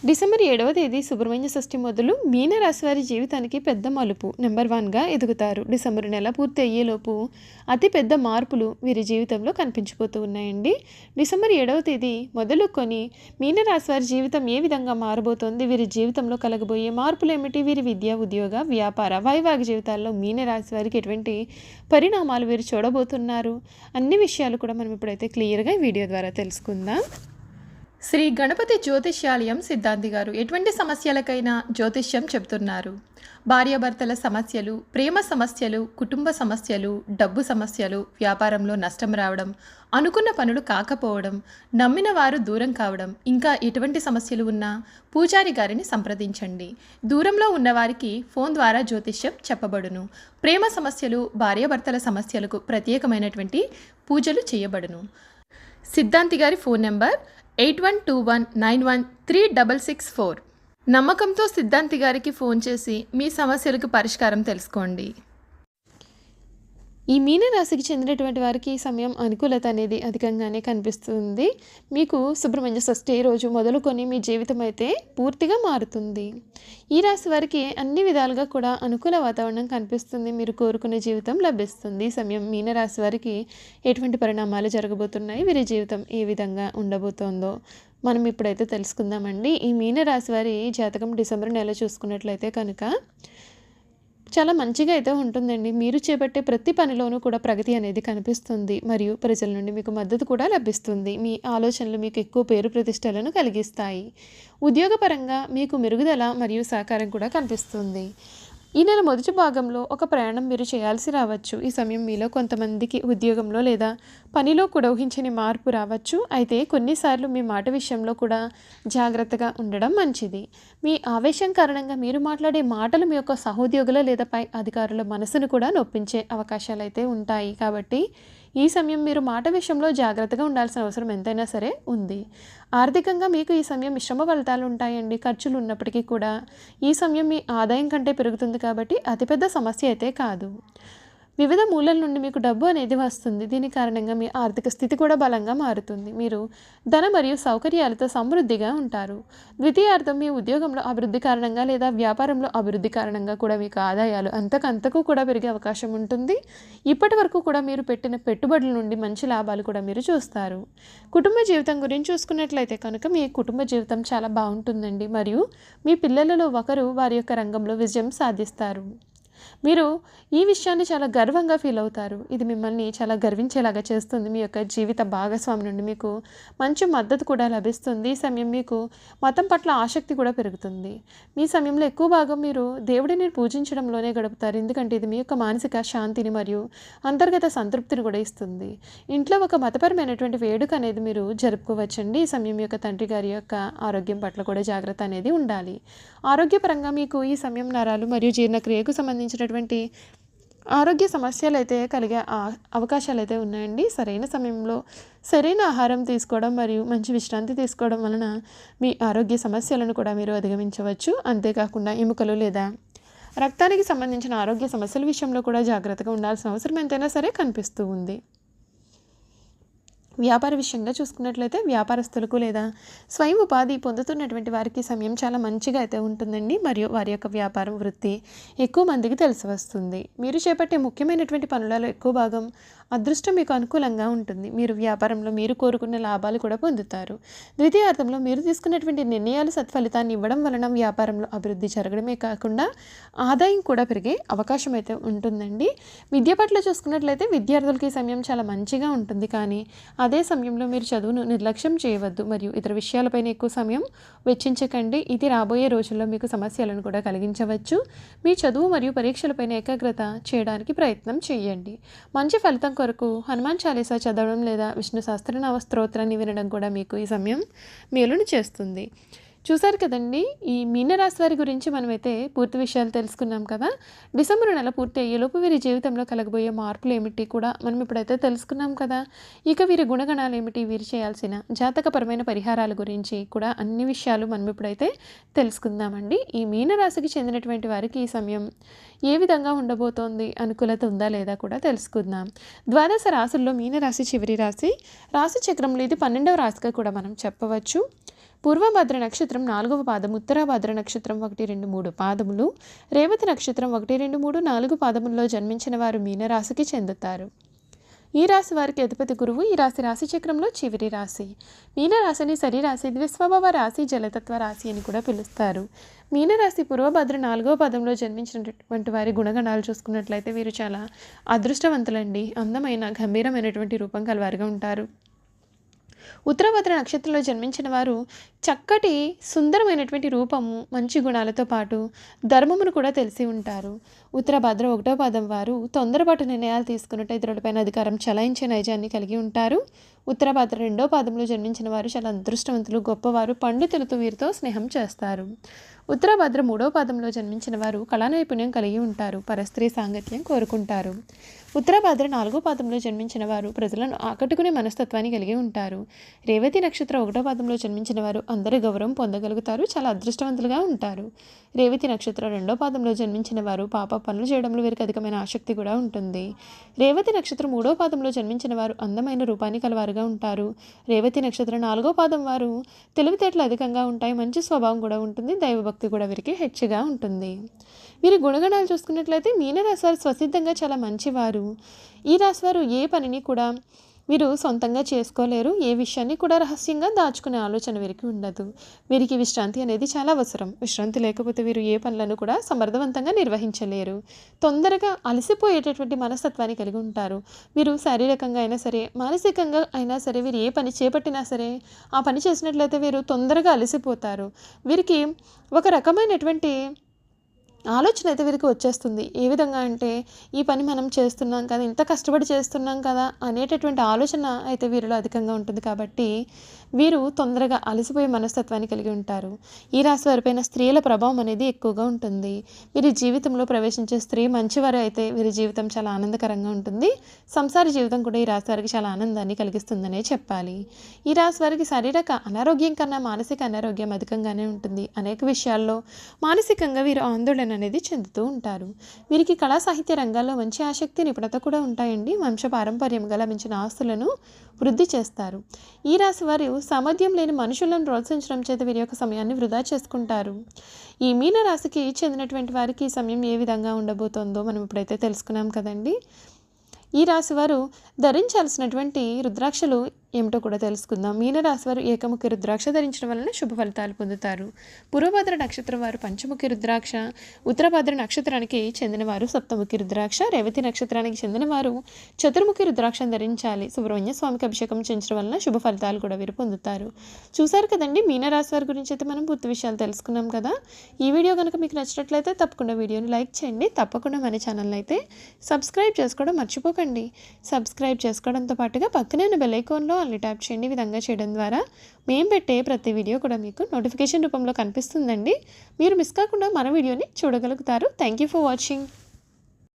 December 7వ తేదీ సుబ్రహ్మణ్య షష్ఠి మొదలు మీనరాశి వారి జీవితానికి పెద్ద మలుపు నెంబర్ 1గా ఎదుగుతారు. డిసెంబర్ నెల పూర్తి అయ్యేలోపు అతి పెద్ద మార్పులు వీరి జీవితంలో కనిపించిపోతూ ఉన్నాయండి. డిసెంబర్ 7వ తేదీ మొదలుకొని మీనరాశి వారి జీవితం ఏ విధంగా మారబోతోంది, వీరి జీవితంలో కలగబోయే మార్పులు ఏమిటి, వీరి విద్య, ఉద్యోగ, వ్యాపార, వైవాహిక జీవితాల్లో మీనరాశి వారికి ఎటువంటి పరిణామాలు వీరు చూడబోతున్నారు, అన్ని విషయాలు కూడా మనం ఇప్పుడైతే క్లియర్గా ఈ వీడియో ద్వారా తెలుసుకుందాం. శ్రీ గణపతి జ్యోతిష్యాలయం సిద్ధాంతి గారు ఎటువంటి సమస్యలకైనా జ్యోతిష్యం చెబుతున్నారు. భార్యాభర్తల సమస్యలు, ప్రేమ సమస్యలు, కుటుంబ సమస్యలు, డబ్బు సమస్యలు, వ్యాపారంలో నష్టం రావడం, అనుకున్న పనులు కాకపోవడం, నమ్మిన వారు దూరం కావడం, ఇంకా ఎటువంటి సమస్యలు ఉన్నా పూజారి గారిని సంప్రదించండి. దూరంలో ఉన్నవారికి ఫోన్ ద్వారా జ్యోతిష్యం చెప్పబడును. ప్రేమ సమస్యలు, భార్యాభర్తల సమస్యలకు ప్రత్యేకమైనటువంటి పూజలు చేయబడును. సిద్ధాంతి గారి ఫోన్ నెంబర్ 8121913664. నమ్మకంతో సిద్ధాంతి గారికి ఫోన్ చేసి మీ సమస్యలకు పరిష్కారం తెలుసుకోండి. ఈ మీనరాశికి చెందినటువంటి వారికి ఈ సమయం అనుకూలత అనేది అధికంగానే కనిపిస్తుంది. మీకు సుబ్రహ్మణ్య షష్ఠి రోజు మొదలుకొని మీ జీవితం అయితే పూర్తిగా మారుతుంది. ఈ రాశి వారికి అన్ని విధాలుగా కూడా అనుకూల వాతావరణం కనిపిస్తుంది. మీరు కోరుకునే జీవితం లభిస్తుంది. ఈ సమయం మీనరాశి వారికి ఎటువంటి పరిణామాలు జరగబోతున్నాయి, వీరి జీవితం ఏ విధంగా ఉండబోతోందో మనం ఇప్పుడైతే తెలుసుకుందామండి. ఈ మీనరాశి వారి జాతకం డిసెంబర్ నెల చూసుకున్నట్లయితే కనుక చాలా మంచిగా అయితే ఉంటుందండి. మీరు చేపట్టే ప్రతి పనిలోనూ కూడా ప్రగతి అనేది కనిపిస్తుంది. మరియు ప్రజల నుండి మీకు మద్దతు కూడా లభిస్తుంది. మీ ఆలోచనలు మీకు ఎక్కువ పేరు ప్రతిష్టలను కలిగిస్తాయి. ఉద్యోగపరంగా మీకు మెరుగుదల మరియు సహకారం కూడా కనిపిస్తుంది. ఈ నెల మొదటి భాగంలో ఒక ప్రయాణం మీరు చేయాల్సి రావచ్చు. ఈ సమయం మీలో కొంతమందికి ఉద్యోగంలో లేదా పనిలో కూడా ఊహించని మార్పు రావచ్చు. అయితే కొన్నిసార్లు మీ మాట విషయంలో కూడా జాగ్రత్తగా ఉండడం మంచిది. మీ ఆవేశం కారణంగా మీరు మాట్లాడే మాటలు మీ యొక్క సహోద్యోగుల లేదా పై అధికారుల మనసును కూడా నొప్పించే అవకాశాలు అయితే ఉంటాయి. కాబట్టి ఈ సమయం మీరు మాట విషయంలో జాగ్రత్తగా ఉండాల్సిన అవసరం ఎంతైనా సరే ఉంది. ఆర్థికంగా మీకు ఈ సమయం మిశ్రమ ఫలితాలు ఉంటాయండి. ఖర్చులు ఉన్నప్పటికీ కూడా ఈ సమయం మీ ఆదాయం కంటే పెరుగుతుంది కాబట్టి అతిపెద్ద సమస్య అయితే కాదు. వివిధ మూలల నుండి మీకు డబ్బు అనేది వస్తుంది. దీని కారణంగా మీ ఆర్థిక స్థితి కూడా బలంగా మారుతుంది. మీరు ధన మరియు సౌకర్యాలతో సమృద్ధిగా ఉంటారు. ద్వితీయార్థం మీ ఉద్యోగంలో అభివృద్ధి కారణంగా లేదా వ్యాపారంలో అభివృద్ధి కారణంగా కూడా మీకు ఆదాయాలు అంతకంతకు కూడా పెరిగే అవకాశం ఉంటుంది. ఇప్పటి వరకు కూడా మీరు పెట్టిన పెట్టుబడుల నుండి మంచి లాభాలు కూడా మీరు చూస్తారు. కుటుంబ జీవితం గురించి చూసుకున్నట్లయితే కనుక మీ కుటుంబ జీవితం చాలా బాగుంటుందండి. మరియు మీ పిల్లలలో ఒకరు వారి యొక్క రంగంలో విజయం సాధిస్తారు. మీరు ఈ విషయాన్ని చాలా గర్వంగా ఫీల్ అవుతారు. ఇది మిమ్మల్ని చాలా గర్వించేలాగా చేస్తుంది. మీ యొక్క జీవిత భాగస్వామి నుండి మీకు మంచి మద్దతు కూడా లభిస్తుంది. ఈ సమయం మీకు మతం పట్ల ఆసక్తి కూడా పెరుగుతుంది. మీ సమయంలో ఎక్కువ భాగం మీరు దేవుడిని పూజించడంలోనే గడుపుతారు. ఎందుకంటే ఇది మీ యొక్క మానసిక శాంతిని మరియు అంతర్గత సంతృప్తిని కూడా ఇస్తుంది. ఇంట్లో ఒక మతపరమైనటువంటి వేడుక అనేది మీరు జరుపుకోవచ్చండి. ఈ సమయం యొక్క తండ్రి గారి యొక్క ఆరోగ్యం పట్ల కూడా జాగ్రత్త అనేది ఉండాలి. ఆరోగ్యపరంగా మీకు ఈ సమయం నరాలు మరియు జీర్ణక్రియకు సంబంధించినటువంటి ఆరోగ్య సమస్యలు అయితే కలిగే అవకాశాలు అయితే ఉన్నాయండి. సరైన సమయంలో సరైన ఆహారం తీసుకోవడం మరియు మంచి విశ్రాంతి తీసుకోవడం వలన మీ ఆరోగ్య సమస్యలను కూడా మీరు అధిగమించవచ్చు. అంతేకాకుండా ఎముకలు లేదా రక్తానికి సంబంధించిన ఆరోగ్య సమస్యల విషయంలో కూడా జాగ్రత్తగా ఉండాల్సిన అవసరం ఎంతైనా సరే కనిపిస్తూ ఉంది. వ్యాపార విషయంగా చూసుకున్నట్లయితే వ్యాపారస్తులకు లేదా స్వయం ఉపాధి పొందుతున్నటువంటి వారికి సమయం చాలా మంచిగా అయితే ఉంటుందండి. మరియు వారి యొక్క వ్యాపారం వృత్తి ఎక్కువ మందికి తెలిసి వస్తుంది. మీరు చేపట్టే ముఖ్యమైనటువంటి పనులలో ఎక్కువ భాగం అదృష్టం మీకు అనుకూలంగా ఉంటుంది. మీరు వ్యాపారంలో మీరు కోరుకున్న లాభాలు కూడా పొందుతారు. ద్వితీయార్థంలో మీరు తీసుకున్నటువంటి నిర్ణయాలు సత్ఫలితాన్ని ఇవ్వడం వలన వ్యాపారంలో అభివృద్ధి జరగడమే కాకుండా ఆదాయం కూడా పెరిగే అవకాశం అయితే ఉంటుందండి. విద్య పట్ల చూసుకున్నట్లయితే విద్యార్థులకి ఈ సమయం చాలా మంచిగా ఉంటుంది. కానీ అదే సమయంలో మీరు చదువును నిర్లక్ష్యం చేయవద్దు మరియు ఇతర విషయాలపైన ఎక్కువ సమయం వెచ్చించకండి. ఇది రాబోయే రోజుల్లో మీకు సమస్యలను కూడా కలిగించవచ్చు. మీ చదువు మరియు పరీక్షలపైన ఏకాగ్రత చేయడానికి ప్రయత్నం చేయండి. మంచి ఫలితం కొరకు హనుమాన్ చాలీసా చదవడం లేదా విష్ణు సహస్రనామ స్తోత్రాన్ని వినడం కూడా మీకు ఈ సమయం మేలును చేస్తుంది. చూసారు కదండి, ఈ మీనరాశి వారి గురించి మనమైతే పూర్తి విషయాలు తెలుసుకున్నాం కదా. డిసెంబర్ నెల పూర్తి అయ్యేలోపు వీరి జీవితంలో కలగబోయే మార్పులు ఏమిటి కూడా మనం ఇప్పుడైతే తెలుసుకున్నాం కదా. ఇక వీరి గుణగణాలు ఏమిటి, వీరు చేయాల్సిన జాతకపరమైన పరిహారాల గురించి కూడా అన్ని విషయాలు మనం ఇప్పుడైతే తెలుసుకుందామండి. ఈ మీనరాశికి చెందినటువంటి వారికి ఈ సమయం ఏ విధంగా ఉండబోతోంది, అనుకూలత ఉందా లేదా కూడా తెలుసుకుందాం. ద్వాదశ రాశుల్లో మీనరాశి చివరి రాశి. రాశి చక్రంలో ఇది 12వ రాశిగా కూడా మనం చెప్పవచ్చు. పూర్వభద్ర నక్షత్రం 4వ పాదం, ఉత్తరాభద్ర నక్షత్రం 1, 2, 3 పాదములు, రేవతి నక్షత్రం 1, 2, 3, 4 పాదముల్లో జన్మించిన వారు మీనరాశికి చెందుతారు. ఈ రాశి వారికి అధిపతి గురువు. ఈ రాశి చక్రంలో చివరి రాశి. మీనరాశిని సరిరాశి, ద్విస్వభావ రాశి, జలతత్వ రాశి అని కూడా పిలుస్తారు. మీనరాశి పూర్వభద్ర 4వ పాదంలో జన్మించినటువంటి వారి గుణగణాలు చూసుకున్నట్లయితే వీరు చాలా అదృష్టవంతులండి. అందమైన గంభీరమైనటువంటి రూపం కలవారుగా ఉంటారు. ఉత్తరభద్ర నక్షత్రంలో జన్మించిన వారు చక్కటి సుందరమైనటువంటి రూపము, మంచి గుణాలతో పాటు ధర్మమును కూడా తెలిసి ఉంటారు. ఉత్తరభద్ర 1వ పాదం వారు తొందరపాటు నిర్ణయాలు తీసుకున్నట్టు ఇతరులపైన అధికారం చలాయించే నైజాన్ని కలిగి ఉంటారు. ఉత్తరభద్ర 2వ పాదంలో జన్మించిన వారు చాలా అదృష్టవంతులు, గొప్పవారు, పండితులతో వీరితో స్నేహం చేస్తారు. ఉత్తరభద్ర 3వ పాదంలో జన్మించిన వారు కళా నైపుణ్యం కలిగి ఉంటారు, పరస్త్రీ సాంగత్యం కోరుకుంటారు. ఉత్తరభద్ర 4వ పాదంలో జన్మించిన వారు ప్రజలను ఆకట్టుకునే మనస్తత్వాన్ని కలిగి ఉంటారు. రేవతి నక్షత్రం 1వ పాదంలో జన్మించిన వారు అందరి గౌరవం పొందగలుగుతారు, చాలా అదృష్టవంతులుగా ఉంటారు. రేవతి నక్షత్రం 2వ పాదంలో జన్మించిన వారు పాప పనులు చేయడంలో వీరికి అధికమైన ఆసక్తి కూడా ఉంటుంది. రేవతి నక్షత్రం 3వ పాదంలో జన్మించిన వారు అందమైన రూపాన్ని కలవారుగా ఉంటారు. రేవతి నక్షత్రం 4వ పాదం వారు తెలివితేటలు అధికంగా ఉంటాయి, మంచి స్వభావం కూడా ఉంటుంది, దైవభక్తి కూడా వీరికి హెచ్చుగా ఉంటుంది. వీరి గుణగణాలు చూసుకున్నట్లయితే మీనరాశి వారు స్వసిద్ధంగా చాలా మంచివారు. ఈ రాశివారు ఏ పనిని కూడా వీరు సొంతంగా చేసుకోలేరు, ఏ విషయాన్ని కూడా రహస్యంగా దాచుకునే ఆలోచన వీరికి ఉండదు. వీరికి విశ్రాంతి అనేది చాలా అవసరం. విశ్రాంతి లేకపోతే వీరు ఏ పనులను కూడా సమర్థవంతంగా నిర్వహించలేరు. తొందరగా అలసిపోయేటటువంటి మనస్తత్వాన్ని కలిగి ఉంటారు. వీరు శారీరకంగా అయినా సరే, మానసికంగా అయినా సరే, వీరు ఏ పని చేపట్టినా సరే ఆ పని చేసినట్లయితే వీరు తొందరగా అలసిపోతారు. వీరికి ఒక రకమైనటువంటి ఆలోచన అయితే వీరికి వచ్చేస్తుంది. ఏ విధంగా అంటే ఈ పని మనం చేస్తున్నాం కదా, ఇంత కష్టపడి చేస్తున్నాం కదా అనేటటువంటి ఆలోచన అయితే వీరిలో అధికంగా ఉంటుంది. కాబట్టి వీరు తొందరగా అలసిపోయే మనస్తత్వాన్ని కలిగి ఉంటారు. ఈ రాశి వారిపైన స్త్రీల ప్రభావం అనేది ఎక్కువగా ఉంటుంది. వీరి జీవితంలో ప్రవేశించే స్త్రీ మంచివారు అయితే వీరి జీవితం చాలా ఆనందకరంగా ఉంటుంది. సంసార జీవితం కూడా ఈ రాశి వారికి చాలా ఆనందాన్ని కలిగిస్తుందనే చెప్పాలి. ఈ రాశి వారికి శారీరక అనారోగ్యం కన్నా మానసిక అనారోగ్యం అధికంగానే ఉంటుంది. అనేక విషయాల్లో మానసికంగా వీరు ఆందోళన అనేది చెందుతూ ఉంటారు. వీరికి కళా సాహిత్య రంగాల్లో మంచి ఆసక్తి, నిపుణత కూడా ఉంటాయండి. వంశ పారంపర్యంగా లభించిన ఆస్తులను వృద్ధి చేస్తారు. ఈ రాశి వారు సామర్థ్యం లేని మనుషులను ప్రోత్సహించడం చేత వీరి యొక్క సమయాన్ని వృధా చేసుకుంటారు. ఈ మీన రాశికి చెందినటువంటి వారికి ఈ సమయం ఏ విధంగా ఉండబోతోందో మనం ఇప్పుడైతే తెలుసుకున్నాం కదండి. ఈ రాశి వారు ధరించాల్సినటువంటి రుద్రాక్షలు ఏమిటో కూడా తెలుసుకుందాం. మీనరాశి వారు ఏకముఖి రుద్రాక్ష ధరించడం వలన శుభ ఫలితాలు పొందుతారు. పూర్వభద్ర నక్షత్రం వారు పంచముఖి రుద్రాక్ష, ఉత్తరభద్ర నక్షత్రానికి చెందినవారు సప్తముఖి రుద్రాక్ష, రేవతి నక్షత్రానికి చెందినవారు చతుర్ముఖి రుద్రాక్షను ధరించాలి. సుబ్రహ్మణ్య స్వామికి అభిషేకం చేయించడం వలన శుభ ఫలితాలు కూడా వీరు పొందుతారు. చూసారు కదండి, మీనరాశి వారి గురించి అయితే మనం పూర్తి విషయాలు తెలుసుకున్నాం కదా. ఈ వీడియో కనుక మీకు నచ్చినట్లయితే తప్పకుండా వీడియోని లైక్ చేయండి. తప్పకుండా మన ఛానల్ని అయితే సబ్స్క్రైబ్ చేసుకోవడం మర్చిపోకండి. సబ్స్క్రైబ్ చేసుకోవడంతో పాటుగా పక్కనే ఉన్న బెల్ ఐకాన్లో అన్ని ట్యాప్ చేయండి. ఈ విధంగా చేయడం ద్వారా మేము పెట్టే ప్రతి వీడియో కూడా మీకు నోటిఫికేషన్ రూపంలో కనిపిస్తుందండి. మీరు మిస్ కాకుండా మన వీడియోని చూడగలుగుతారు. Thank you for watching.